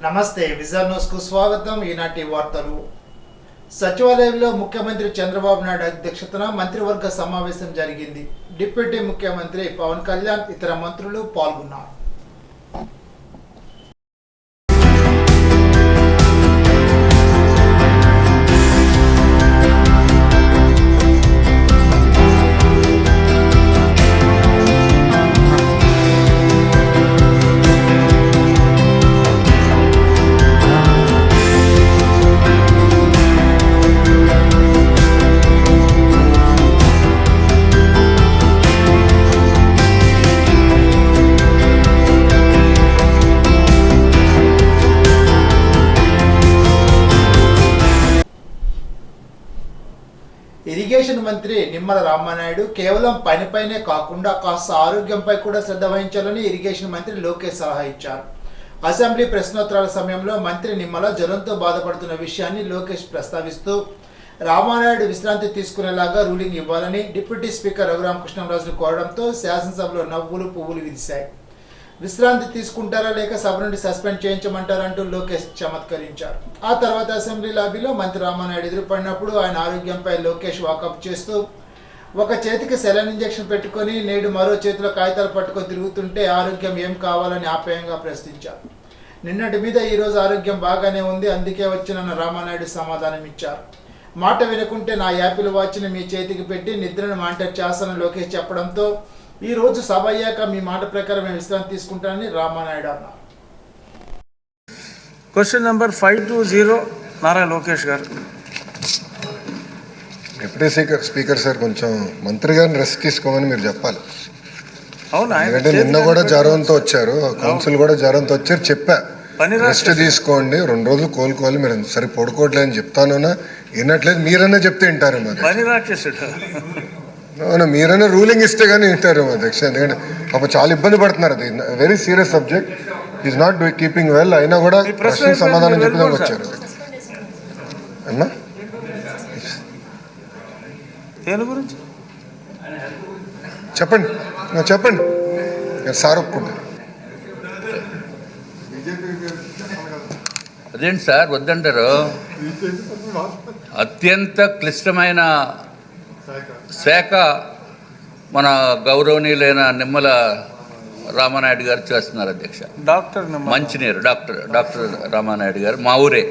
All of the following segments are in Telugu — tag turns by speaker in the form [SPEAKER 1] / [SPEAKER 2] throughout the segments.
[SPEAKER 1] నమస్తే విజన్ న్యూస్ కు స్వాగతం. ఈనాటి వార్తలు. సచివాలయంలో ముఖ్యమంత్రి చంద్రబాబు నాయుడు అధ్యక్షతన మంత్రివర్గ సమావేశం జరిగింది. డిప్యూటీ ముఖ్యమంత్రి పవన్ కళ్యాణ్ ఇతర మంత్రులు పాల్గొన్నారు. ఇరిగేషన్ మంత్రి నిమ్మల రామానాయుడు కేవలం పనిపైనే కాకుండా కాస్త ఆరోగ్యంపై కూడా శ్రద్ధ వహించాలని ఇరిగేషన్ మంత్రి లోకేష్ సలహా ఇచ్చారు. అసెంబ్లీ ప్రశ్నోత్తరాల సమయంలో మంత్రి నిమ్మల జ్వరంతో బాధపడుతున్న విషయాన్ని లోకేష్ ప్రస్తావిస్తూ రామానాయుడు విశ్రాంతి తీసుకునేలాగా రూలింగ్ ఇవ్వాలని డిప్యూటీ స్పీకర్ రఘురామకృష్ణంరాజును కోరడంతో శాసనసభలో నవ్వులు పువ్వులు విరిశాయి. విశ్రాంతి తీసుకుంటారా లేక సభ నుండి సస్పెండ్ చేయించమంటారంటూ లోకేష్ చమత్కరించారు. ఆ తర్వాత అసెంబ్లీ లాబీలో మంత్రి రామానాయుడు ఎదురుపడినప్పుడు ఆయన ఆరోగ్యంపై లోకేష్ వాకప్ చేస్తూ ఒక చేతికి సెలైన్ ఇంజెక్షన్ పెట్టుకొని నేడు మరో చేతిలో కాగితాలు పట్టుకొని తిరుగుతుంటే ఆరోగ్యం ఏం కావాలని ఆప్యాయంగా ప్రశ్నించారు. నిన్నటి మీద ఈరోజు ఆరోగ్యం బాగానే ఉంది, అందుకే వచ్చినన్న రామానాయుడు సమాధానం ఇచ్చారు. మాట వినకుంటే నా యాపిల్ వాచ్ని మీ చేతికి పెట్టి నిద్రను మానిటర్ చేస్తానని లోకేష్ చెప్పడంతో ఈ రోజు సభ అయ్యాక మీ మాట ప్రకారం విశ్రాంతి తీసుకుంటానని రామానాయుడు అన్నారు.
[SPEAKER 2] క్వశ్చన్ నెంబర్ 520 నారా లోకేష్ గారు.
[SPEAKER 3] డిప్యూటీ స్పీకర్ సార్, కొంచెం మంత్రి గారిని రెస్ట్ తీసుకోమని మీరు చెప్పాలి.
[SPEAKER 2] అవునా?
[SPEAKER 3] ఎందుకంటే నిన్న కూడా జ్వరంతో వచ్చారు, కౌన్సిల్ కూడా జ్వరంతో వచ్చారు. చెప్పా రెస్ట్ తీసుకోండి, 2 రోజులు కోలుకోవాలి. మీరు సరి పడుకోవట్లేదు అని చెప్తాను, వినట్లేదు. మీరన్నా చెప్తే వింటారు. మీరైనా రూలింగ్ ఇస్తే కానీ వింటారు అధ్యక్ష. ఎందుకంటే పాప చాలా ఇబ్బంది పడుతున్నారు. అది very serious subject. Is not keeping well. అయినా కూడా ప్రశ్న సమాధానం చెప్పడానికి వచ్చారు. అన్నా చెప్పండి చెప్పండి సార్ ఒప్పుకుంటా.
[SPEAKER 4] అదేంటి సార్ వద్దంటారు? అత్యంత క్లిష్టమైన శాఖ మన గౌరవనీయులైన నిమ్మల రామానాయుడు గారు చేస్తున్నారు అధ్యక్ష. మంచినీరు డాక్టర్ రామానాయుడు గారు మా ఊరే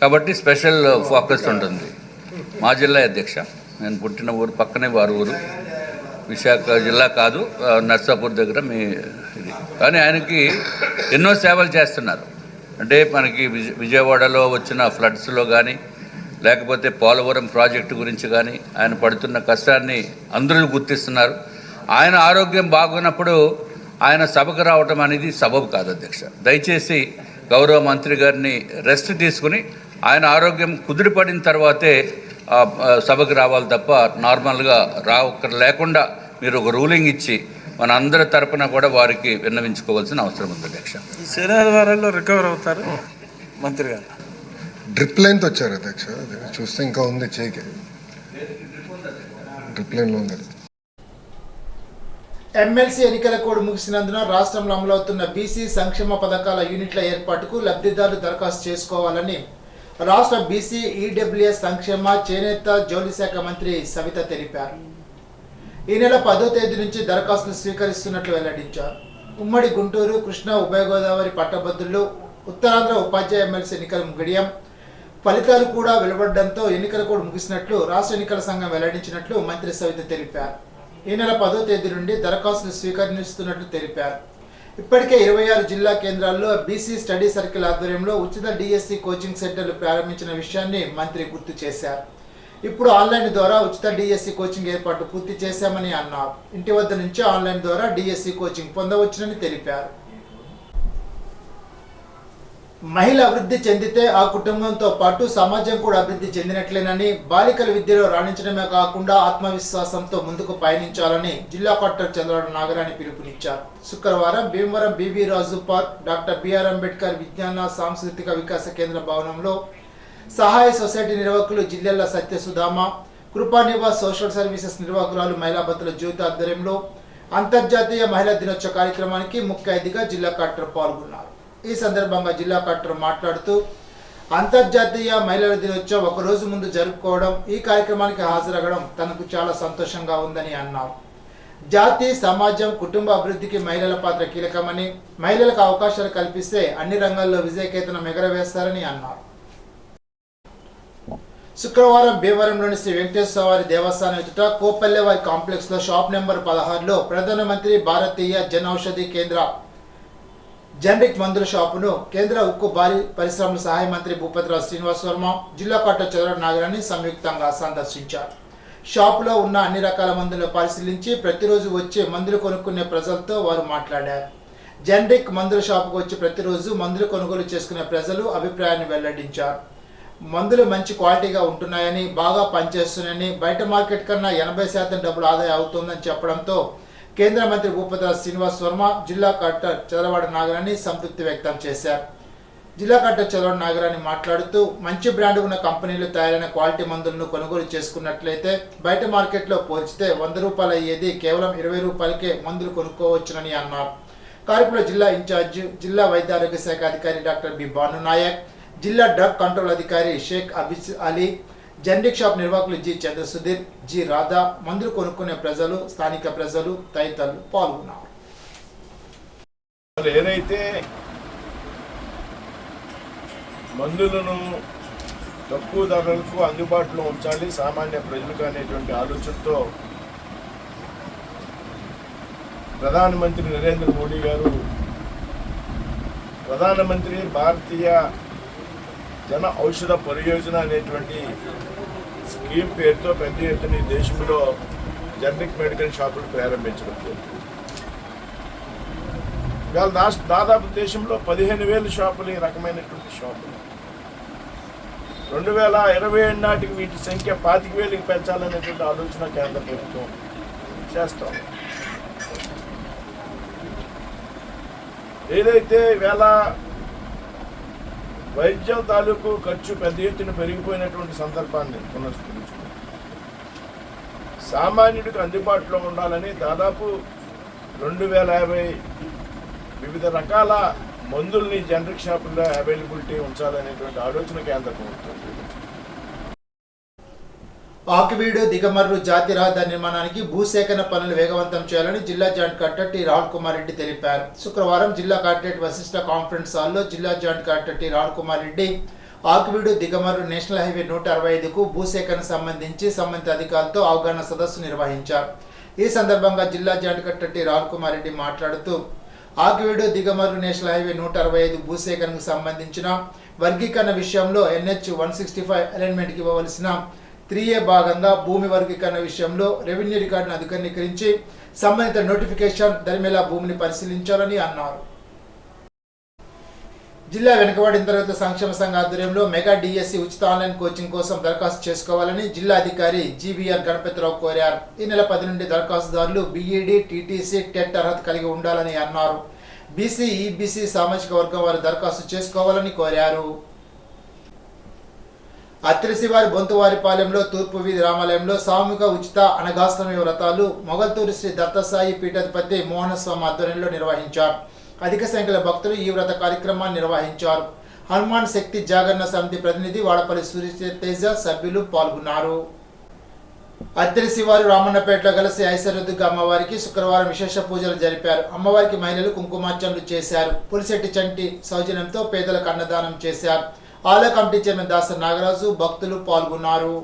[SPEAKER 4] కాబట్టి స్పెషల్ ఫోకస్ ఉంటుంది. మా జిల్లా అధ్యక్ష, నేను పుట్టిన ఊరు పక్కనే వారి ఊరు. విశాఖ జిల్లా కాదు, నర్సాపూర్ దగ్గర మీ ఇది. కానీ ఆయనకి ఎన్నో సేవలు చేస్తున్నారు. అంటే మనకి విజయవాడలో వచ్చిన ఫ్లడ్స్లో కానీ లేకపోతే పోలవరం ప్రాజెక్టు గురించి కానీ ఆయన పడుతున్న కష్టాన్ని అందరూ గుర్తిస్తున్నారు. ఆయన ఆరోగ్యం బాగున్నప్పుడు ఆయన సభకు రావటం అనేది సబబు కాదు అధ్యక్ష. దయచేసి గౌరవ మంత్రి గారిని రెస్ట్ తీసుకుని ఆయన ఆరోగ్యం కుదిరిపడిన తర్వాతే సభకు రావాలి తప్ప నార్మల్గా లేకుండా మీరు ఒక రూలింగ్ ఇచ్చి మన అందరి తరపున కూడా వారికి విన్నవించుకోవాల్సిన అవసరం ఉంది అధ్యక్ష.
[SPEAKER 2] శనివారాల్లో రికవర్ అవుతారు మంత్రి గారు.
[SPEAKER 3] డ్రిప్ లైన్తో వచ్చారు అధ్యక్ష. చూస్తే ఇంకా ఉంది చేయికి. డ్రిప్ లైన్లో ఉంది.
[SPEAKER 1] ఎమ్మెల్సీ ఎన్నికల కోడ్ ముగిసినందున రాష్ట్రంలో అమలవుతున్న బీసీ సంక్షేమ పథకాల యూనిట్ల ఏర్పాటుకు లబ్ధిదారులు దరఖాస్తు చేసుకోవాలని రాష్ట్ర బీసీ ఈడబ్ల్యూఎస్ సంక్షేమ చేనేత జౌళి శాఖ మంత్రి సవిత తెలిపారు. ఈ నెల 10వ తేదీ నుంచి దరఖాస్తులు స్వీకరిస్తున్నట్లు వెల్లడించారు. ఉమ్మడి గుంటూరు, కృష్ణా, ఉభయ గోదావరి పట్టభద్రులు, ఉత్తరాంధ్ర ఉపాధ్యాయ ఎమ్మెల్సీ ఎన్నికల ముగిడియం ఫలితాలు కూడా వెలువడడంతో ఎన్నికల కోడ్ ముగిసినట్లు రాష్ట్ర ఎన్నికల సంఘం వెల్లడించినట్లు మంత్రి సవిత తెలిపారు. ఈ నెల 10వ తేదీ నుండి దరఖాస్తులు స్వీకరిస్తున్నట్లు తెలిపారు. ఇప్పటికే 26 జిల్లా కేంద్రాల్లో బీసీ స్టడీ సర్కిల్ ఆధ్వర్యంలో ఉచిత డిఎస్సి కోచింగ్ సెంటర్లు ప్రారంభించిన విషయాన్ని మంత్రి గుర్తు చేశారు. ఇప్పుడు ఆన్లైన్ ద్వారా ఉచిత డిఎస్సి కోచింగ్ ఏర్పాటు పూర్తి చేశామని అన్నారు. ఇంటి వద్ద నుంచి ఆన్లైన్ ద్వారా డిఎస్సి కోచింగ్ పొందవచ్చునని తెలిపారు. మహిళ అభివృద్ధి చెందితే ఆ కుటుంబంతో పాటు సమాజం కూడా అభివృద్ధి చెందినట్లేనని, బాలికల విద్యలో రాణించడమే కాకుండా ఆత్మవిశ్వాసంతో ముందుకు పయనించాలని జిల్లా కలెక్టర్ చంద్రబాబు నాగరాణి పిలుపునిచ్చారు. శుక్రవారం భీమవరం బీవీ రాజు పార్క్, డాక్టర్ బిఆర్ అంబేద్కర్ విజ్ఞాన సాంస్కృతిక వికాస కేంద్ర భవనంలో సహాయ సొసైటీ నిర్వాహకులు జిల్లెళ్ల సత్యసుధామ, కృపానివాస్ సోషల్ సర్వీసెస్ నిర్వాహకురాలు మైలాబత్తుల జ్యోతి ఆధ్వర్యంలో అంతర్జాతీయ మహిళా దినోత్సవ కార్యక్రమానికి ముఖ్య అతిథిగా జిల్లా కలెక్టర్ పాల్గొన్నారు. ఈ సందర్భంగా జిల్లా కలెక్టర్ మాట్లాడుతూ అంతర్జాతీయ మహిళల దినోత్సవం ఒక రోజు ముందు జరుపుకోవడం, ఈ కార్యక్రమానికి హాజరగడం తనకు చాలా సంతోషంగా ఉందని అన్నారు. జాతి, సమాజం, కుటుంబ అభివృద్ధికి మహిళల పాత్ర కీలకమని, మహిళలకు అవకాశాలు కల్పిస్తే అన్ని రంగాల్లో విజయకేతనం ఎగరవేస్తారని అన్నారు. శుక్రవారం భీమవరంలోని శ్రీ వెంకటేశ్వర వారి దేవస్థానం ఎదుట కోపల్లెవారి కాంప్లెక్స్ లో షాప్ నెంబర్ 16లో ప్రధానమంత్రి భారతీయ జన్ ఔషధి కేంద్ర జనరిక్ మందుల షాపును కేంద్ర ఉక్కు భారీ పరిశ్రమల సహాయ మంత్రి భూపతిరాజు శ్రీనివాస్ వర్మ, జిల్లా కలెక్టర్ చదరవాడ నాగరాణి సంయుక్తంగా సందర్శించారు. షాపులో ఉన్న అన్ని రకాల మందులను పరిశీలించి ప్రతిరోజు వచ్చే మందులు కొనుక్కునే ప్రజలతో వారు మాట్లాడారు. జనరిక్ మందుల షాపుకు వచ్చి ప్రతిరోజు మందులు కొనుగోలు చేసుకునే ప్రజలు అభిప్రాయాన్ని వెల్లడించారు. మందులు మంచి క్వాలిటీగా ఉంటున్నాయని, బాగా పనిచేస్తున్నాయని, బయట మార్కెట్ కన్నా 80% డబ్బులు ఆదాయం అవుతుందని చెప్పడంతో కేంద్ర మంత్రి భూపతిరాజు శ్రీనివాస్ వర్మ, జిల్లా కలెక్టర్ చదరవాడ నాగరాణి సంతృప్తి వ్యక్తం చేశారు. జిల్లా కలెక్టర్ చదరవాడ నాగరాణి మాట్లాడుతూ మంచి బ్రాండ్ ఉన్న కంపెనీలు తయారైన క్వాలిటీ మందులను కొనుగోలు చేసుకున్నట్లయితే బయట మార్కెట్లో పోల్చితే 100 రూపాయలు అయ్యేది కేవలం 20 రూపాయలకే మందులు కొనుక్కోవచ్చునని అన్నారు. కార్యక్రమంలో జిల్లా ఇన్ఛార్జ్, జిల్లా వైద్య ఆరోగ్య శాఖ అధికారి డాక్టర్ బి భాను నాయక్, జిల్లా డ్రగ్ కంట్రోల్ అధికారి షేక్ అబిస్ అలీ, జనరిక్ షాప్ నిర్వాహకులు జి చంద్రసుధీర్, జి రాధా, మందులు కొనుక్కునే ప్రజలు, స్థానిక ప్రజలు తదితరులు పాల్గొన్నారు.
[SPEAKER 5] ఏదైతే మందులను తక్కువ ధరలకు అందుబాటులో ఉంచాలి సామాన్య ప్రజలకు అనేటువంటి ఆలోచనతో ప్రధానమంత్రి నరేంద్ర మోడీ గారు ప్రధానమంత్రి భారతీయ జన ఔషధ పరియోజన అనేటువంటి స్కీమ్ పేరుతో పెద్ద ఎత్తున ఈ దేశంలో జనరిక్ మెడికల్ షాపులు ప్రారంభించడం జరిగింది. ఇవాళ దాదాపు దేశంలో 15,000 షాపులు ఈ రకమైనటువంటి షాపులు. 2027 నాటికి వీటి సంఖ్య 25,000కి పెంచాలనేటువంటి ఆలోచన కేంద్ర ప్రభుత్వం చేస్తాం. ఏదైతే వేళ వైద్యం తాలూకు ఖర్చు పెద్ద ఎత్తున పెరిగిపోయినటువంటి సందర్భాన్ని పునరుద్ధరించుకుంది. సామాన్యుడికి అందుబాటులో ఉండాలని దాదాపు 2,050 వివిధ రకాల మందుల్ని జనరిక్ షాపుల్లో అవైలబిలిటీ ఉంచాలనేటువంటి ఆలోచన కేంద్ర ప్రభుత్వం.
[SPEAKER 1] ఆకివీడు దిగమర్రు జాతి రహదారి నిర్మాణానికి భూసేకరణ పనులు వేగవంతం చేయాలని జిల్లా joint collector T Rahul Kumar Reddy తెలిపారు. శుక్రవారం జిల్లా కలెక్టరేట్ వశిష్ఠ కాన్ఫరెన్స్ హాల్లో జిల్లా joint collector T Rahul Kumar Reddy Akividu Digamarru national highway 165కు భూసేకరణ సంబంధించి సంబంధిత అధికారులతో అవగాహన సదస్సు నిర్వహించారు. ఈ సందర్భంగా జిల్లా joint collector T Rahul Kumar Reddy మాట్లాడుతూ ఆకివీడు దిగమర్రు నేషనల్ హైవే 165 భూసేకరణకు సంబంధించిన వర్గీకరణ విషయంలో NH 165 అలైన్మెంట్కి ఇవ్వవలసిన 3A భాగంగా భూమి వర్గీకరణ విషయంలో రెవెన్యూ రికార్డును అధికారీకరించి సంబంధిత నోటిఫికేషన్ దరిమేలా భూమిని పరిశీలించాలని అన్నారు. జిల్లా వెనుకబడిన తరగతి సంక్షేమ సంఘ ఆధ్వర్యంలో మెగా DSC ఉచిత ఆన్లైన్ కోచింగ్ కోసం దరఖాస్తు చేసుకోవాలని జిల్లా అధికారి GVR గణపతిరావు కోరారు. ఈ నెల 10 నుండి దరఖాస్తుదారులు BEd, TTC, టెట్ అర్హత కలిగి ఉండాలని అన్నారు. BC, EBC సామాజిక వర్గం వారు దరఖాస్తు చేసుకోవాలని కోరారు. అత్రిశివారి బొంతువారిపాలెంలో తూర్పు వీధి రామాలయంలో సామూహిక ఉచిత అనగాష్టమి వ్రతాలు మొగల్తూరి శ్రీ దత్తసాయి పీఠాధిపతి మోహనస్వామి ఆధ్వర్యంలో నిర్వహించారు. అధిక సంఖ్యలో భక్తులు ఈ వ్రత కార్యక్రమాన్ని నిర్వహించారు. హనుమాన్ శక్తి జాగరణ సమితి ప్రతినిధి వాడపల్లి సూర్యతేజ సభ్యులు పాల్గొన్నారు. అత్రిశివారి రామన్నపేటలో కలిసి ఐశ్వర్యదుర్గ అమ్మవారికి శుక్రవారం విశేష పూజలు జరిపారు. అమ్మవారికి మహిళలు కుంకుమార్చనలు చేశారు. పులిశెట్టి చంటి సౌజన్యంతో పేదలకు అన్నదానం చేశారు. ఆలయ కమిటీ చైర్మన్ దాసరి నాగరాజు, భక్తులు పాల్గొన్నారు.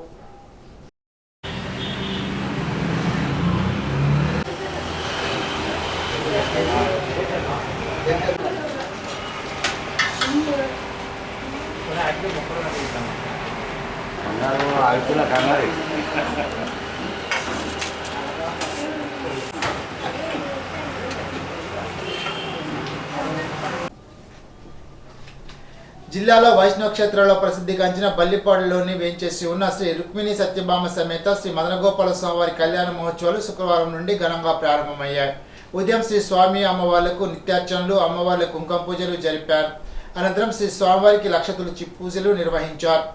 [SPEAKER 1] జిల్లాలో వైష్ణవ క్షేత్రాల్లో ప్రసిద్ధిగాంచిన బల్లిపాడులోని వేంచేసి ఉన్న శ్రీ రుక్మిణి సత్యభామ సమేత శ్రీ మదనగోపాల స్వామివారి కళ్యాణ మహోత్సవాలు శుక్రవారం నుండి ఘనంగా ప్రారంభమయ్యాయి. ఉదయం శ్రీ స్వామి అమ్మవార్లకు నిత్యార్చనలు, అమ్మవార్లకు కుంకుమ పూజలు జరిపారు. అనంతరం శ్రీ స్వామివారికి లక్ష తులసి పూజలు నిర్వహించారు.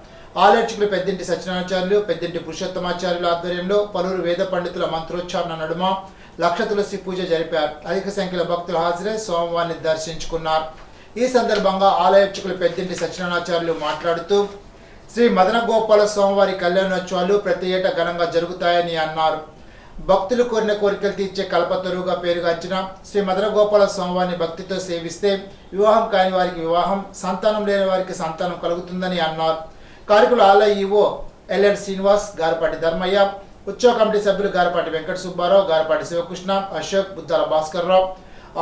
[SPEAKER 1] ఆలోచకులు పెద్దింటి సత్యనారాయణాచార్యులు, పెద్దింటి పురుషోత్తమాచార్యుల ఆధ్వర్యంలో పలువురు వేద పండితుల మంత్రోచ్చారణ నడుమ లక్ష తులసి పూజ జరిపారు. అధిక సంఖ్యలో భక్తులు హాజరై స్వామివారిని దర్శించుకున్నారు. ఈ సందర్భంగా ఆలయ అర్చకులు పెద్దింటి సత్యనారాయణాచార్యులు మాట్లాడుతూ శ్రీ మదన గోపాల స్వామివారి కళ్యాణోత్సవాలు ప్రతి ఏటా ఘనంగా జరుగుతాయని అన్నారు. భక్తులు కోరిన కోరికలు తీర్చే కల్పతరువుగా పేరుగాంచిన శ్రీ మదన గోపాల స్వామివారిని భక్తితో సేవిస్తే వివాహం కాని వారికి వివాహం, సంతానం లేని వారికి సంతానం కలుగుతుందని అన్నారు. కార్యక్రమంలో ఆలయ ఈవో ఎల్ఎన్ శ్రీనివాస్, గారపాటి ధర్మయ్య, ఉత్సవ కమిటీ సభ్యులు గారపాటి వెంకట సుబ్బారావు, గారపాటి శివకృష్ణ, అశోక్, బుద్దాల భాస్కర్రావు,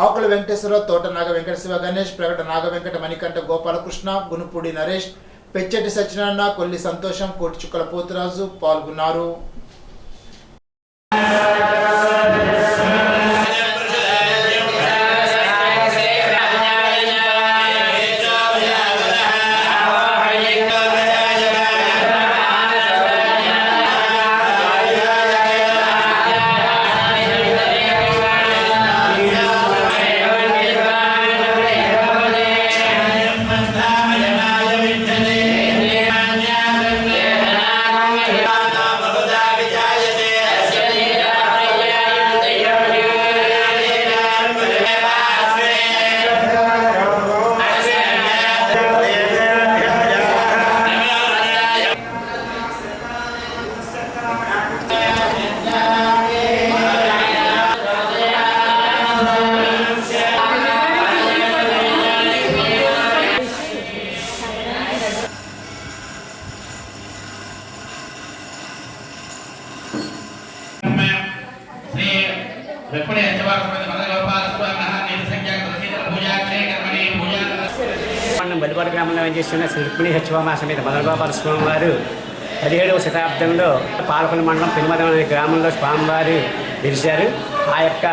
[SPEAKER 1] ఆకుల వెంకటేశ్వరరావు, తోట నాగ వెంకట శివ గణేష్, ప్రకట నాగ వెంకట మణికంఠ గోపాలకృష్ణ, గునుపూడి నరేష్, పెచ్చెట్టి సత్యనారాయణ, కొల్లి సంతోషం, కోటి చుక్కల పోతురాజు పాల్గొన్నారు.
[SPEAKER 6] బలిపాడు గ్రామంలో చేస్తున్న శ్రీ రుక్మిణి సత్యభామ సమేత మదన గోపాల స్వామి వారు 17వ శతాబ్దంలో పాలకొల్లు మండలం పెనుమదం అనే గ్రామంలో స్వామివారు వెలిశారు. ఆ యొక్క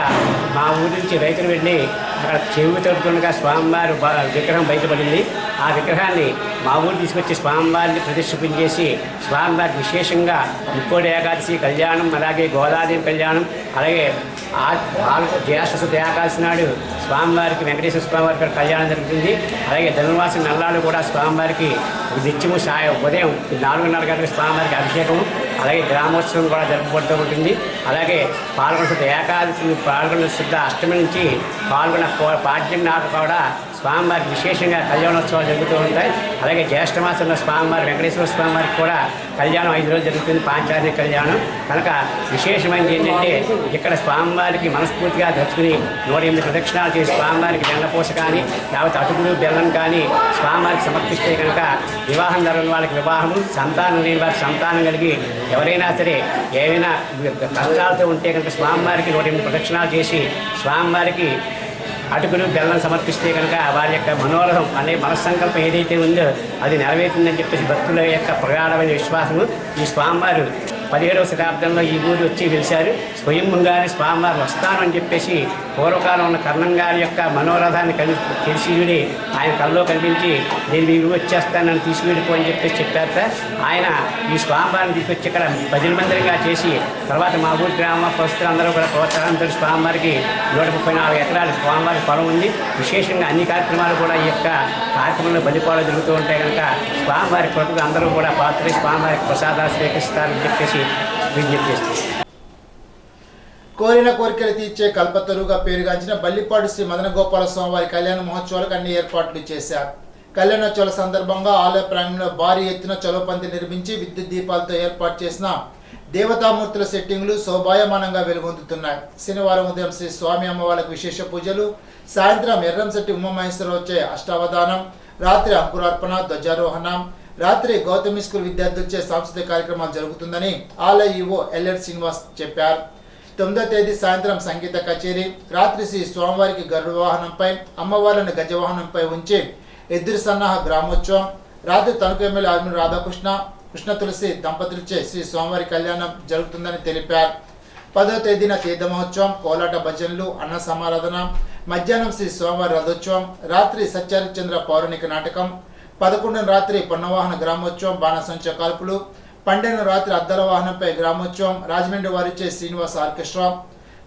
[SPEAKER 6] మా ఊరి నుంచి రైతులు వెళ్ళి అక్కడ చెరువు తోడుతుండగా స్వామివారు విగ్రహం బయటపడింది. ఆ విగ్రహాన్ని మా ఊరు తీసుకొచ్చి స్వామివారిని ప్రతిష్ఠించేసి స్వామివారికి విశేషంగా ముక్కోడి ఏకాదశి కళ్యాణం, అలాగే గోదాదేవి కళ్యాణం, అలాగే జ్యేష్ఠ ఏకాదశి నాడు స్వామివారికి వెంకటేశ్వర స్వామివారికి కళ్యాణం జరుగుతుంది. అలాగే ధనుర్మాసం నల్లాడు కూడా స్వామివారికి నిత్యము ఉదయం 4:30 గంటలకు స్వామివారికి అభిషేకం, అలాగే గ్రామోత్సవం కూడా జరుపుకుంటూ ఉంటుంది. అలాగే పాల్గొన శుద్ధ ఏకాదశి, పాల్గొన శుద్ధ అష్టమి నుంచి పాల్గొన పాడ్యం నాడు కూడా స్వామివారికి విశేషంగా కళ్యాణోత్సవాలు జరుగుతూ ఉంటాయి. అలాగే జ్యేష్ఠ మాసంలో స్వామివారి వెంకటేశ్వర స్వామివారికి కూడా కళ్యాణం 5 రోజులు జరుగుతుంది, పాంచాది కళ్యాణం. కనుక విశేషమైనది ఏంటంటే ఇక్కడ స్వామివారికి మనస్ఫూర్తిగా దర్చుకుని 108 ప్రదక్షిణాలు చేసి స్వామివారికి బెల్లపూస కానీ లేకపోతే అటుకులు బెల్లం కానీ స్వామివారికి సమర్పిస్తే కనుక వివాహం జరగని వాళ్ళకి వివాహము, సంతానం లేని వారికి సంతానం కలిగి ఎవరైనా సరే ఏమైనా కష్టాలతో ఉంటే కనుక స్వామివారికి 108 ప్రదక్షిణాలు చేసి స్వామివారికి అటుకులు బెల్లం సమర్పిస్తే కనుక వారి యొక్క మనోరథం అనే మనస్సంకల్పం ఏదైతే ఉందో అది నెరవేరుతుందని చెప్పేసి భక్తుల యొక్క ప్రగాఢమైన విశ్వాసము. ఈ స్వామివారు 17వ శతాబ్దంలో ఈ ఊరు వచ్చి వెలిశారు. స్వయంగానే స్వామివారు వస్తాను అని చెప్పేసి పూర్వకాలం ఉన్న కర్ణం గారి యొక్క మనోరథాన్ని తెలిసి ఆయన కల్లో కనిపించి నేను మీ ఊరు వచ్చేస్తానని తీసుకువెళ్ళిపో అని చెప్పేసి చెప్పారు. ఆయన ఈ స్వామివారిని తీసుకొచ్చి ఇక్కడ భజన మందిరంగా చేసి తర్వాత మా ఊరి గ్రామ పరిస్థితులందరూ కూడా ప్రోత్సాహంతో స్వామివారికి 134 ఎకరాలు స్వామివారి పొలం ఉంది. విశేషంగా అన్ని కార్యక్రమాలు కూడా ఈ యొక్క కార్యక్రమంలో బలిపాలు జరుగుతూ ఉంటాయి కనుక స్వామివారి కొరకు అందరూ కూడా పాత్ర స్వామివారికి ప్రసాదాలు స్వీకరిస్తారని చెప్పేసి విజ్ఞప్తి చేస్తారు.
[SPEAKER 1] కోరిన కోరికలు తీర్చే కల్పతరువుగా పేరుగాంచిన బల్లిపాడు శ్రీ మదన గోపాల స్వామివారి కళ్యాణ మహోత్సవాలకు అన్ని ఏర్పాట్లు చేశారు. కళ్యాణోత్సవాల సందర్భంగా ఆలయ ప్రాంగణంలో భారీ ఎత్తున చొలపంతి నిర్మించి విద్యుత్ దీపాలతో ఏర్పాటు చేసిన దేవతామూర్తుల సెట్టింగ్లు శోభాయమానంగా వెలుగొందుతున్నాయి. శనివారం ఉదయం శ్రీ స్వామి అమ్మవారికి విశేష పూజలు, సాయంత్రం ఎర్రంశెట్టి ఉమామహేశ్వరరావు వచ్చే అష్టావధానం, రాత్రి అంకురార్పణ, ధ్వజారోహణ, రాత్రి గౌతమి స్కూల్ విద్యార్థులచే సాంస్కృతిక కార్యక్రమాలు జరుగుతుందని ఆలయ ఈవో ఎల్ఎన్ శ్రీనివాస్ చెప్పారు. 9వ తేదీ సాయంత్రం సంగీత కచేరీ, రాత్రి శ్రీ స్వామివారికి గరుడ వాహనంపై, అమ్మవారిని గజవాహనంపై ఉంచి ఎద్దురు సన్నాహ గ్రామోత్సవం, రాత్రి తణుకు ఎమ్మెల్యే ఆర్మీ రాధాకృష్ణ, కృష్ణ తులసి దంపతులచే శ్రీ స్వామివారి కళ్యాణం జరుగుతుందని తెలిపారు. 10వ తేదీన తీర్థ మహోత్సవం, కోలాట భజనలు, అన్న సమారాధన, మధ్యాహ్నం శ్రీ స్వామివారి రథోత్సవం, రాత్రి సత్యహరిశ్చంద్ర పౌరాణిక నాటకం, 11న రాత్రి పొన్నవాహన గ్రామోత్సవం, బాణసంచ కాల్పులు, 12న రాత్రి అద్దల వాహనంపై గ్రామోత్సవం, రాజమండ్రి వారిచే శ్రీనివాస ఆర్కెస్ట్రా,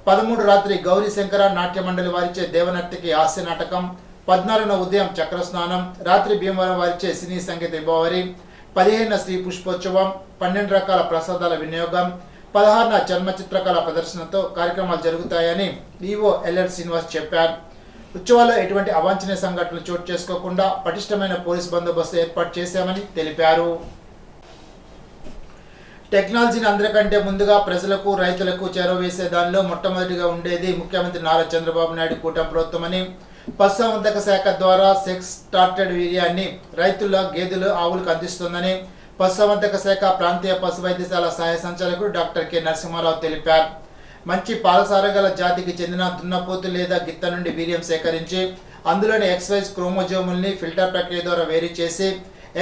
[SPEAKER 1] 13 రాత్రి గౌరీ శంకర నాట్య మండలి వారిచే దేవనర్తికి హాస్య నాటకం, 14న ఉదయం చక్ర స్నానం, రాత్రి భీమవరం వారిచే సినీ సంగీత విభావరి, 15న శ్రీ పుష్పోత్సవం, 12 రకాల ప్రసాదాల వినియోగం, 16న చర్మచిత్రకళ ప్రదర్శనతో కార్యక్రమాలు జరుగుతాయని ఈవో ఎల్ఎన్ శ్రీనివాస్ చెప్పారు. ఉత్సవాల్లో ఎటువంటి అవాంఛనీయ సంఘటనలు చోటు చేసుకోకుండా పటిష్టమైన పోలీస్ బందోబస్తు ఏర్పాటు చేశామని తెలిపారు. టెక్నాలజీని అందరికంటే ముందుగా ప్రజలకు రైతులకు చేరవేసే దానిలో మొట్టమొదటిగా ఉండేది ముఖ్యమంత్రి నారా చంద్రబాబు నాయుడు కూటమి ప్రభుత్వమని, పశుసంవర్ధక శాఖ ద్వారా సెక్స్ స్టార్టెడ్ వీర్యాన్ని రైతుల గేదెలు ఆవులకు అందిస్తుందని పశుసంవర్ధక శాఖ ప్రాంతీయ పశు వైద్యశాల సహాయ సంచాలకుడు డాక్టర్ కె నరసింహారావు తెలిపారు. మంచి పాలసారగల జాతికి చెందిన దున్నపోతు లేదా గిత్త నుండి వీర్యం సేకరించి అందులోని XY క్రోమోజోముల్ని ఫిల్టర్ ప్రక్రియ ద్వారా వేరు చేసి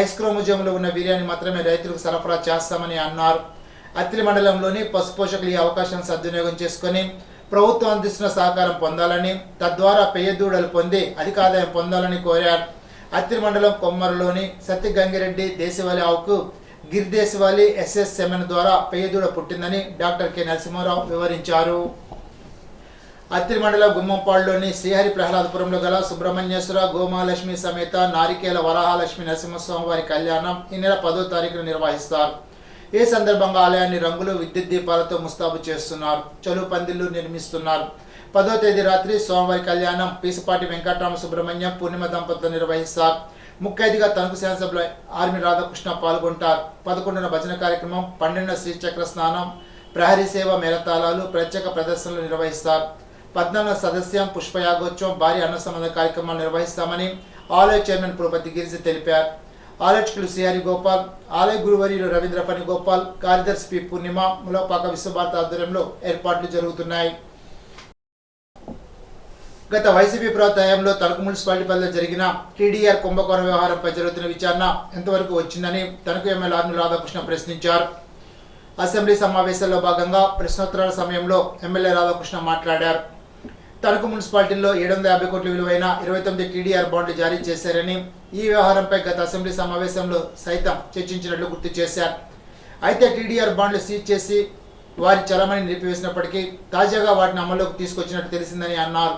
[SPEAKER 1] X క్రోమోజోములు ఉన్న వీర్యాన్ని మాత్రమే రైతులకు సరఫరా చేస్తామని అన్నారు. అత్తిలి మండలంలోని పశు పోషకులు ఈ అవకాశాన్ని సద్వినియోగం చేసుకుని ప్రభుత్వం అందిస్తున్న సహకారం పొందాలని, తద్వారా పెయ్య దూడలు పొంది అధిక ఆదాయం పొందాలని కోరారు. అత్తిలి మండలం కొమ్మరలోని సత్య గంగిరెడ్డి దేశవాళీ ఆవుకు గిర్ దేశవాళీ SS సెమెన్ ద్వారా పెయ్య దూడ పుట్టిందని డాక్టర్ కె నరసింహారావు వివరించారు. అత్తిలి మండలం గుమ్మంపాడులోని శ్రీహరి ప్రహ్లాదపురంలో గల సుబ్రహ్మణ్యేశ్వర గోమహాలక్ష్మి సమేత నారికేల వరాహలక్ష్మి నరసింహస్వామి వారి కళ్యాణం ఈ నెల 10వ తారీఖున నిర్వహిస్తారు. ఈ సందర్భంగా ఆలయాన్ని రంగులు, విద్యుత్ దీపాలతో ముస్తాబు చేస్తున్నారు. చలువు పందిళ్లు నిర్మిస్తున్నారు. 10వ తేదీ రాత్రి స్వామివారి కళ్యాణం పీసపాటి వెంకటరామ సుబ్రహ్మణ్యం పూర్ణిమ దంపతులు నిర్వహిస్తారు. ముఖ్య అతిథిగా తణుకు శాసనసభ్యులు ఆర్మి రాధాకృష్ణ పాల్గొంటారు. 11న భజన కార్యక్రమం, 12న శ్రీచక్ర స్నానం, ప్రహరీ సేవ, మేళతాళాలు, ప్రత్యేక ప్రదర్శనలు నిర్వహిస్తారు. 14న సదస్యం, పుష్పయాగోత్సవం, భారీ అన్న సంబంధ కార్యక్రమాలు నిర్వహిస్తామని ఆలయ చైర్మన్ పురపతి గిరిజ తెలిపారు. ఆలోచకులు శ్రీహరి గోపాల్, ఆలయ గురువర్యులు రవీంద్ర ఫణి గోపాల్, కార్యదర్శి పి పూర్ణిమ, ములపాక విశ్వభారత ఆధ్వర్యంలో ఏర్పాట్లు జరుగుతున్నాయి. గత వైసీపీ ప్రభుత్వ హయాంలో తణుకు మున్సిపాలిటీ పరిధిలో జరిగిన TDR కుంభకోణం వ్యవహారంపై జరుగుతున్న విచారణ ఎంతవరకు వచ్చిందని తణుకు ఎమ్మెల్యే ఆర్మి రాధాకృష్ణ ప్రశ్నించారు. అసెంబ్లీ సమావేశాల్లో భాగంగా ప్రశ్నోత్తరాల సమయంలో ఎమ్మెల్యే రాధాకృష్ణ మాట్లాడారు. తణుకు మున్సిపాలిటీలో 750 కోట్ల విలువైన 29 TDR బాండ్లు జారీ చేశారని, ఈ వ్యవహారంపై గత అసెంబ్లీ సమావేశంలో సైతం చర్చించినట్లు గుర్తు చేశారు. అయితే TDR బాండ్లు సీజ్ చేసి వారి చలమని నిలిపివేసినప్పటికీ తాజాగా వాటిని అమల్లోకి తీసుకొచ్చినట్టు తెలిసిందని అన్నారు.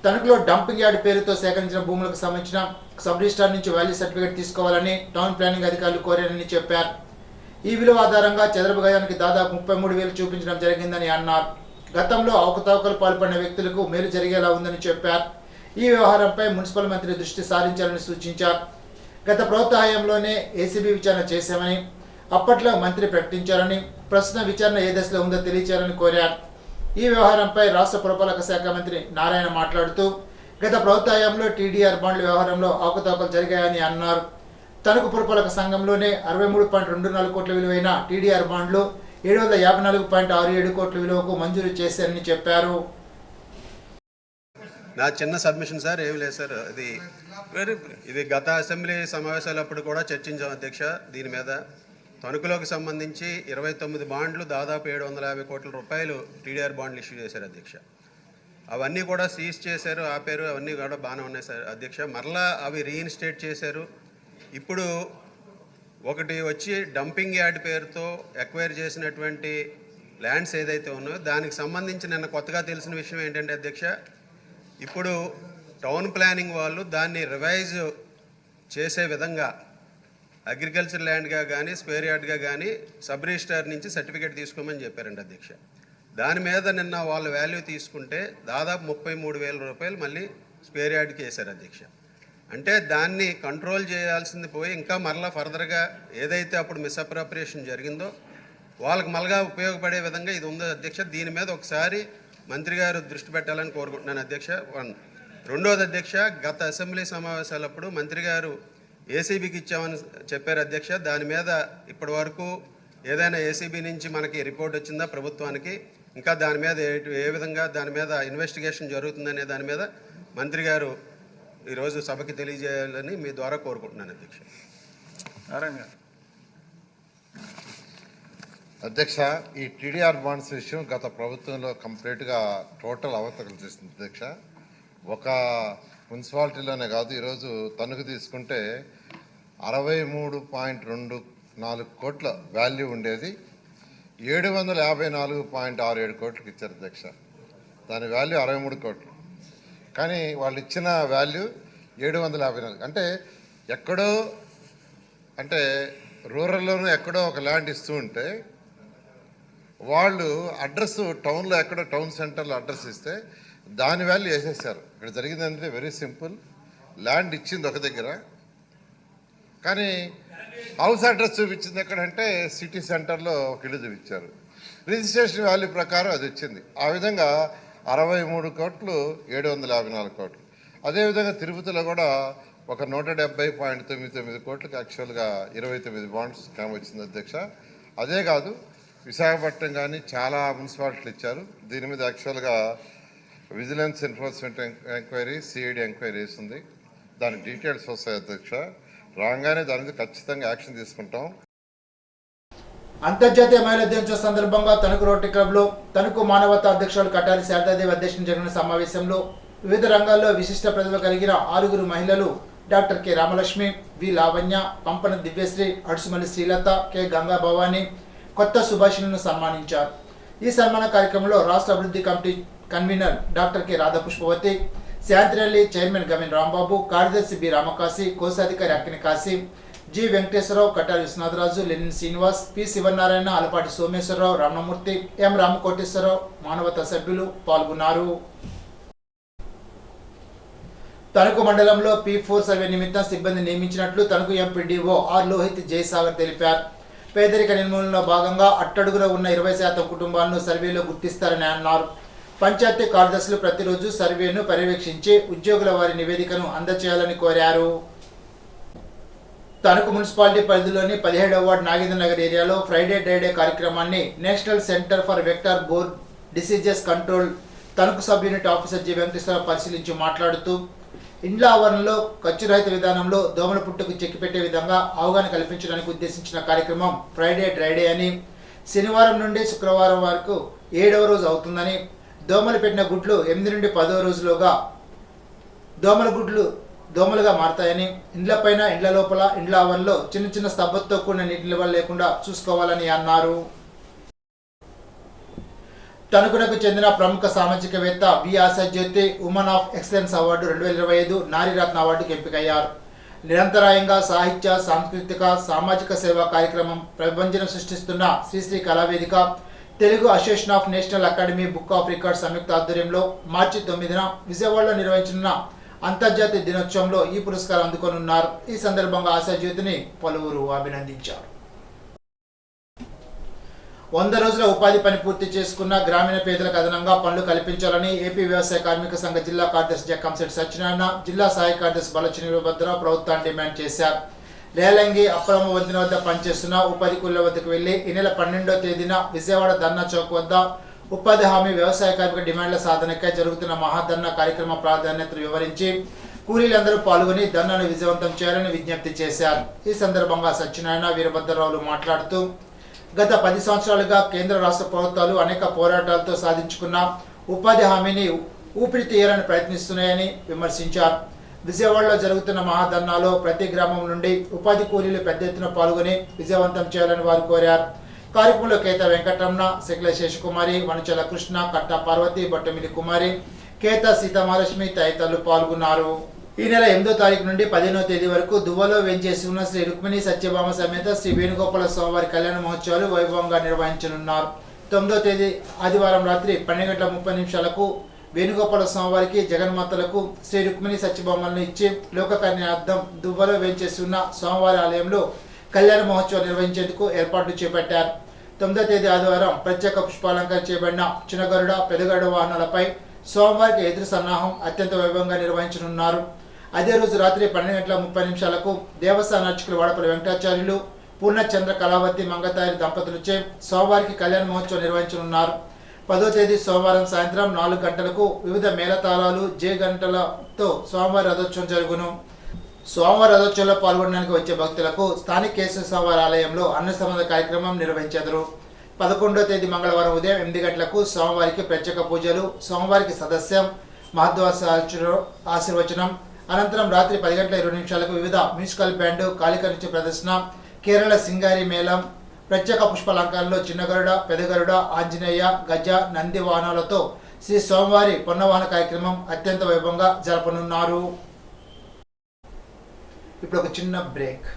[SPEAKER 1] తణుకులో డంపింగ్ యార్డ్ పేరుతో సేకరించిన భూములకు సంబంధించిన సబ్ రిజిస్ట్రార్ నుంచి వాల్యూ సర్టిఫికేట్ తీసుకోవాలని టౌన్ ప్లానింగ్ అధికారులు కోరారని చెప్పారు. ఈ విలువ ఆధారంగా చదరపు గజానికి దాదాపు 33,000 చూపించడం జరిగిందని అన్నారు. గతంలో అవకతవకలు పాల్పడిన వ్యక్తులకు మేలు జరిగేలా ఉందని చెప్పారు. ఈ వ్యవహారంపై మున్సిపల్ మంత్రి దృష్టి సారించాలని సూచించారు. గత ప్రభుత్వ హయాంలోనే ACB విచారణ చేశామని, అప్పట్లో మంత్రి ప్రకటించారని, ప్రస్తుతం విచారణ ఏ దశలో ఉందో తెలియచేయాలని కోరారు. ఈ వ్యవహారంపై రాష్ట్ర పురపాలక శాఖ మంత్రి నారాయణ మాట్లాడుతూ గత ప్రభుత్వ హయాంలో TDR బాండ్ల వ్యవహారంలో అవకతవకలు జరిగాయని అన్నారు. తణుకు పురపాలక సంఘంలోనే 63.24 కోట్ల విలువైన TDR బాండ్లు 754.67 కోట్ల విలువకు మంజూరు చేశారని చెప్పారు.
[SPEAKER 7] నా చిన్న సబ్మిషన్ సార్, ఏమి లేదు సార్. ఇది గత అసెంబ్లీ సమావేశాలప్పుడు కూడా చర్చించాం అధ్యక్ష. దీని మీద తణుకులోకి సంబంధించి 29 బాండ్లు దాదాపు 750 కోట్ల రూపాయలు TDR బాండ్లు ఇష్యూ చేశారు అధ్యక్ష. అవన్నీ కూడా సీజ్ చేశారు, ఆపారు. అవన్నీ కూడా బాగానే ఉన్నాయి సార్ అధ్యక్ష. మరలా అవి రీఇన్స్టేట్ చేశారు. ఇప్పుడు ఒకటి వచ్చి డంపింగ్ యార్డ్ పేరుతో ఎక్వైర్ చేసినటువంటి ల్యాండ్స్ ఏదైతే ఉన్నాయో దానికి సంబంధించి నిన్న కొత్తగా తెలిసిన విషయం ఏంటంటే అధ్యక్ష, ఇప్పుడు టౌన్ ప్లానింగ్ వాళ్ళు దాన్ని రివైజ్ చేసే విధంగా అగ్రికల్చర్ ల్యాండ్గా కానీ స్క్వేర్ యార్డ్గా కానీ సబ్ రిజిస్ట్రార్ నుంచి సర్టిఫికేట్ తీసుకోమని చెప్పారండి అధ్యక్ష. దాని మీద నిన్న వాళ్ళు వాల్యూ తీసుకుంటే దాదాపు 33,000 రూపాయలు మళ్ళీ స్క్వేర్ యార్డ్కి వేశారు అధ్యక్ష. అంటే దాన్ని కంట్రోల్ చేయాల్సింది పోయి ఇంకా మరలా ఫర్దర్గా ఏదైతే అప్పుడు మిస్అప్రాప్రియేషన్ జరిగిందో వాళ్ళకి మళ్ళా ఉపయోగపడే విధంగా ఇది ఉందో అధ్యక్ష. దీని మీద ఒకసారి మంత్రి గారు దృష్టి పెట్టాలని కోరుకుంటున్నాను అధ్యక్ష. రెండోది అధ్యక్ష, గత అసెంబ్లీ సమావేశాలప్పుడు మంత్రి గారు ACBకి ఇచ్చామని చెప్పారు అధ్యక్ష. దాని మీద ఇప్పటి వరకు ఏదైనా ACB నుంచి మనకి రిపోర్ట్ వచ్చిందా ప్రభుత్వానికి? ఇంకా దాని మీద ఏ విధంగా దాని మీద ఇన్వెస్టిగేషన్ జరుగుతుందనే దాని మీద మంత్రి గారు ఈరోజు సభకి తెలియజేయాలని మీ ద్వారా కోరుకుంటున్నాను అధ్యక్ష.
[SPEAKER 8] అధ్యక్ష, ఈ TDR బాండ్స్ విషయం గత ప్రభుత్వంలో కంప్లీట్గా టోటల్ అవతకలు చేసింది అధ్యక్ష. ఒక మున్సిపాలిటీలోనే కాదు, ఈరోజు తణుకు తీసుకుంటే 63.24 కోట్ల వాల్యూ ఉండేది 754.67 కోట్లకి ఇచ్చారు అధ్యక్ష. దాని వాల్యూ 63 కోట్లు, కానీ వాళ్ళు ఇచ్చిన వాల్యూ 754. అంటే ఎక్కడో, అంటే రూరల్లోనూ ఎక్కడో ఒక ల్యాండ్ ఇస్తూ ఉంటే వాళ్ళు అడ్రస్ టౌన్లో ఎక్కడో టౌన్ సెంటర్లో అడ్రస్ ఇస్తే దాని వాల్యూ వేసేసారు. ఇక్కడ జరిగిందంటే వెరీ సింపుల్, ల్యాండ్ ఇచ్చింది ఒక దగ్గర, కానీ హౌస్ అడ్రస్ చూపించింది ఎక్కడంటే సిటీ సెంటర్లో ఒక ఇల్లు చూపించారు. రిజిస్ట్రేషన్ వాల్యూ ప్రకారం అది వచ్చింది. ఆ విధంగా 63 కోట్లు 754 కోట్లు. అదేవిధంగా తిరుపతిలో కూడా ఒక 170.99 కోట్లకి యాక్చువల్గా 29 బాండ్స్ స్కామ్ వచ్చింది అధ్యక్ష. అదే కాదు, విశాఖపట్నం కానీ చాలా మున్సిపాలిటీలు ఇచ్చారు. దీని మీద యాక్చువల్గా vigilance enforcement enquiry, CID enquiry వేస్తుంది. దానికి డీటెయిల్స్ వస్తాయి అధ్యక్ష. రాగానే దాని మీద ఖచ్చితంగా యాక్షన్ తీసుకుంటాం.
[SPEAKER 1] అంతర్జాతీయ మహిళా దినోత్సవం సందర్భంగా తణుకు రోటరీ క్లబ్లో తణుకు మానవతా అధ్యక్షులు కటారి శారదాదేవి అధ్యక్షతన జరిగిన సమావేశంలో వివిధ రంగాల్లో విశిష్ట ప్రతిభ కలిగిన 6 మహిళలు doctor K Ramalakshmi, V Lavanya, Pampana Divyasri, Adusumalli Srilatha, K Ganga Bhavani, కొత్త సుభాషిణులను సన్మానించారు. ఈ సన్మాన కార్యక్రమంలో రాష్ట్ర అభివృద్ధి committee convener doctor K Radhapushpavathi, Shantirelli, chairman Gavin Rambabu, కార్యదర్శి బి రామకాశి, కోశాధికారి Akkini Kasi, G Venkateswararao, Katari Viswanatharaju, Lenin Srinivas, P Sivanarayana, Alapati Someswararao, Ramanamurthy, M Ramakoteswararao, Manavata సభ్యులు పాల్గొన్నారు. తణుకు మండలంలో P4 సర్వే నిమిత్తం సిబ్బంది నియమించినట్లు తణుకు ఎంపీడీఓ ఆర్ లోహిత్ జయసాగర్ తెలిపారు. పేదరిక నిర్మూలనలో భాగంగా అట్టడుగున ఉన్న 20% కుటుంబాలను సర్వేలో గుర్తిస్తారని అన్నారు. పంచాయతీ కార్యదర్శులు ప్రతిరోజు సర్వేను పర్యవేక్షించి ఉద్యోగుల వారి నివేదికను అందజేయాలని కోరారు. తణుకు మున్సిపాలిటీ పరిధిలోని 17వ వార్డు నాగేంద్ర నగర్ ఏరియాలో ఫ్రైడే డ్రైడే కార్యక్రమాన్ని national centre for vector borne diseases control Tanuku sub unit officer G Venkateswararao పరిశీలించి మాట్లాడుతూ ఇండ్ల ఆవరణలో ఖర్చు రహిత విధానంలో దోమల పుట్టుకు చెక్కిపెట్టే విధంగా అవగాహన కల్పించడానికి ఉద్దేశించిన కార్యక్రమం ఫ్రైడే డ్రైడే అని, శనివారం నుండి శుక్రవారం వరకు 7వ రోజు అవుతుందని, దోమలు పెట్టిన గుడ్లు 8 నుండి 10వ రోజులోగా దోమలుగా మారతాయని, ఇండ్లపైన, ఇండ్ల లోపల, ఇండ్ల ఆవరణలో చిన్న చిన్న స్తబ్బతో కూడిన నీటి నిల్వలు లేకుండా చూసుకోవాలని అన్నారు. తణుకునకు చెందిన ప్రముఖ సామాజికవేత్త V Ashajyothi women of excellence award 2025 Nariratna అవార్డుకు ఎంపికయ్యారు. నిరంతరాయంగా సాహిత్య, సాంస్కృతిక, సామాజిక సేవా కార్యక్రమం ప్రపంచం సృష్టిస్తున్న Srisri Kalavedika, Telugu association of national academy book of records సంయుక్త ఆధ్వర్యంలో మార్చి 9న విజయవాడలో నిర్వహించిన అంతర్జాతీయ దినోత్సవంలో ఈ పురస్కారం అందుకోనున్నారు. ఈ సందర్భంగా ఆశాజ్యోతిని పలువురు అభినందించారు. 100 రోజుల ఉపాధి పని పూర్తి చేసుకున్న గ్రామీణ పేదలకు అదనంగా పనులు కల్పించాలని ఏపీ వ్యవసాయ కార్మిక సంఘ జిల్లా కార్యదర్శి జక్కంశెట్టి సత్యనారాయణ, జిల్లా సహాయ కార్యదర్శి బలచిన వీరభద్రరావు ప్రభుత్వాన్ని డిమాండ్ చేశారు. రేలంగి అప్పలమ్మ వంతెన వద్ద పనిచేస్తున్న ఉపాధి కూలీల వద్దకు వెళ్లి ఈ నెల 12వ తేదీన విజయవాడ ధర్నా చౌక్ వద్ద ఉపాధి హామీ వ్యవసాయ కార్మిక డిమాండ్ల సాధనకై జరుగుతున్న మహాధర్నా కార్యక్రమ ప్రాధాన్యతను వివరించి కూలీలందరూ పాల్గొని ధర్నాను విజయవంతం చేయాలని విజ్ఞప్తి చేశారు. ఈ సందర్భంగా సత్యనారాయణ, వీరభద్రరావులు మాట్లాడుతూ గత 10 సంవత్సరాలుగా కేంద్ర రాష్ట్ర ప్రభుత్వాలు అనేక పోరాటాలతో సాధించుకున్న ఉపాధి హామీని ఊపిరి తీయాలని ప్రయత్నిస్తున్నాయని విమర్శించారు. విజయవాడలో జరుగుతున్న మహాధర్నాలో ప్రతి గ్రామం నుండి ఉపాధి కూలీలు పెద్ద ఎత్తున పాల్గొని విజయవంతం చేయాలని వారు కోరారు. కార్యక్రమంలో కేత వెంకటరమణ, శెక్ల శేషకుమారి, వనచల కృష్ణ, కట్ట పార్వతి, బొట్టమిలి కుమారి, కేత సీతామహాలక్ష్మి తదితరులు పాల్గొన్నారు. ఈ నెల 8వ తారీఖు నుండి 15వ తేదీ వరకు దువ్వలో వేంచేసి ఉన్న శ్రీ రుక్మిణి సత్యభామ సమేత శ్రీ వేణుగోపాల స్వామివారి కళ్యాణ మహోత్సవాలు వైభవంగా నిర్వహించనున్నారు. 9వ తేదీ ఆదివారం రాత్రి 12:30 వేణుగోపాల స్వామివారికి, జగన్మాతలకు శ్రీ రుక్మిణి సత్యభామలను ఇచ్చి లోక కన్యార్థం దువ్వలో వేంచేసి ఉన్న స్వామివారి ఆలయంలో కళ్యాణ మహోత్సవం నిర్వహించేందుకు ఏర్పాట్లు చేపట్టారు. 9వ తేదీ ఆదివారం ప్రత్యేక పుష్పాలంకరణ చేయబడిన చిన్న గరుడ, పెద్ద గరుడ వాహనాలపై స్వామివారికి ఎదురు సన్నాహం అత్యంత వైభవంగా నిర్వహించనున్నారు. అదే రోజు రాత్రి 12:30 దేవస్థాన అర్చకులు వాడపల్లి వెంకటాచార్యులు, పూర్ణచంద్ర కళావతి మంగతారి దంపతులచే స్వామివారికి కళ్యాణ మహోత్సవం నిర్వహించనున్నారు. 10వ తేదీ సోమవారం సాయంత్రం 4 గంటలకు వివిధ మేళతాళాలు, జే గంటలతో స్వామివారి రథోత్సవం జరుగును. స్వామివారి రథోత్సవంలో పాల్గొనడానికి వచ్చే భక్తులకు స్థానిక కేశవ స్వామివారి ఆలయంలో అన్న సంబంధ కార్యక్రమం నిర్వహించెదరు. 11వ తేదీ మంగళవారం ఉదయం 8 గంటలకు స్వామివారికి ప్రత్యేక పూజలు, స్వామివారికి సదస్యం, మహద్వాస ఆశీర్వచనం, అనంతరం రాత్రి 10:20 వివిధ మ్యూజికల్ బ్యాండ్, కాళిక నృత్య ప్రదర్శన, కేరళ సింగారి మేళం, ప్రత్యేక పుష్పాలంకరణలో చిన్న గరుడ, పెద్ద గరుడ, ఆంజనేయ, గజ, నంది వాహనాలతో శ్రీ స్వామివారి పొన్నవాహన కార్యక్రమం అత్యంత వైభవంగా జరపనున్నారు. ఇప్పుడు ఒక చిన్న బ్రేక్.